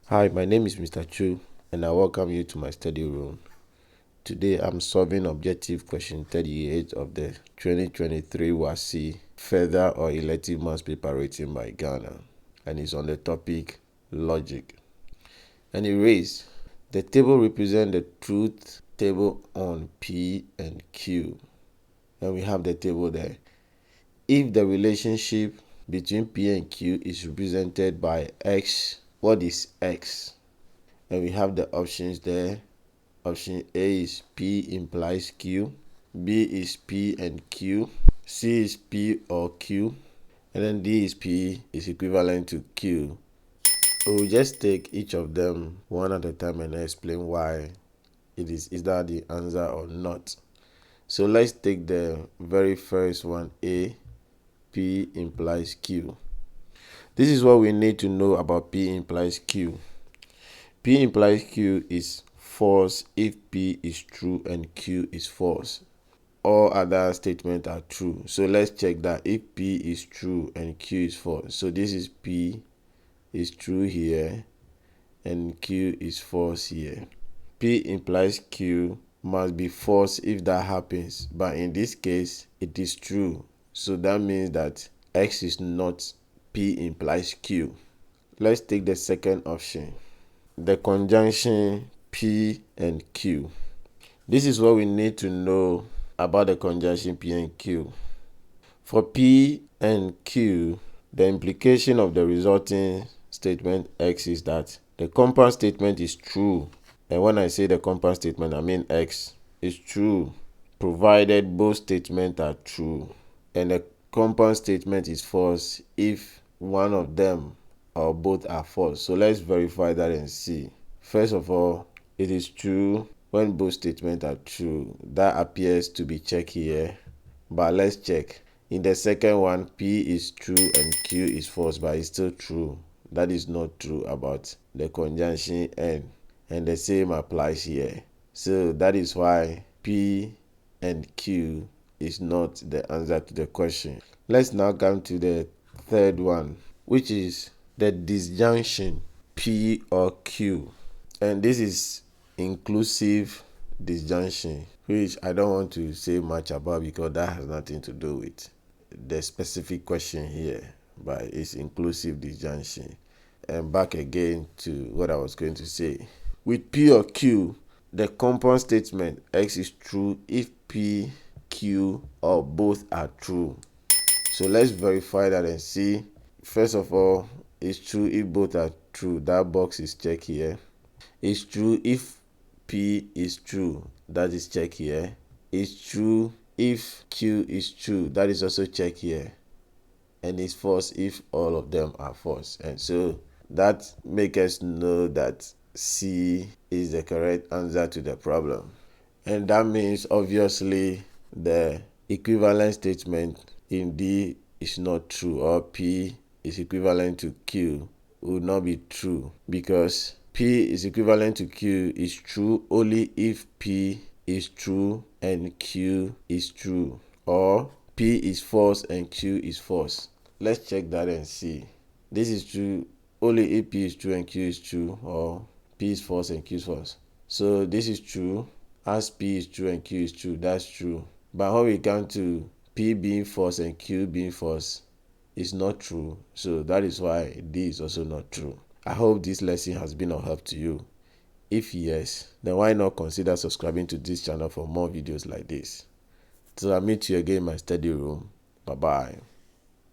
Hi, my name is Mr. Chu and I welcome you to my study room. Today I'm solving objective question 38 of the 2023 WASSCE Further or Elective Maths paper written by Ghana, and it's on the topic logic. And it reads, the table represents the truth table on P and Q. And we have the table there. If the relationship between P and Q is represented by X, what is X? And we have the options there. Option A is P implies Q, B is P and Q, C is P or Q, and then D is P is equivalent to Q. We'll just take each of them one at a time and explain why it is either the answer or not. So let's take the very first one, A, P implies Q. This is what we need to know about P implies Q. P implies Q is false if P is true and Q is false. All other statements are true. So let's check that if P is true and Q is false. So this is P is true here and Q is false here. P implies Q must be false if that happens, but in this case it is true. So that means that X is not P implies Q. Let's take the second option, the conjunction P and Q. This is what we need to know about the conjunction P and Q. For P and Q, the implication of the resulting statement X is that the compound statement is true. And when I say the compound statement, I mean X is true, provided both statements are true. And the compound statement is false if one of them or both are false. So let's verify that and see. First of all, it is true when both statements are true. That appears to be checked here, but let's check. In the second one, P is true and Q is false, but it's still true. That is not true about the conjunction N, and the same applies here. So that is why P and Q is not the answer to the question. Let's now come to the third one, which is the disjunction P or Q. And this is inclusive disjunction, which I don't want to say much about because that has nothing to do with the specific question here, but it's inclusive disjunction. And back again to what I was going to say. With P or Q, the compound statement X is true if P, Q, or both are true. So let's verify that and see. First of all, it's true if both are true. That box is checked here. It's true if P is true. That is checked here. It's true if Q is true. That is also checked here. And it's false if all of them are false. And so that makes us know that C is the correct answer to the problem. And that means obviously the equivalent statement in D is not true, or P is equivalent to Q would not be true, because P is equivalent to Q is true only if P is true and Q is true, or P is false and Q is false. Let's check that and see. This is true only if P is true and Q is true, or P is false and Q is false. So this is true as P is true and Q is true. That's true. But when we come to P being false and Q being false, it's not true. So that is why D is also not true. I hope this lesson has been of help to you. If yes, then why not consider subscribing to this channel for more videos like this. Till I meet you again in my study room. Bye bye.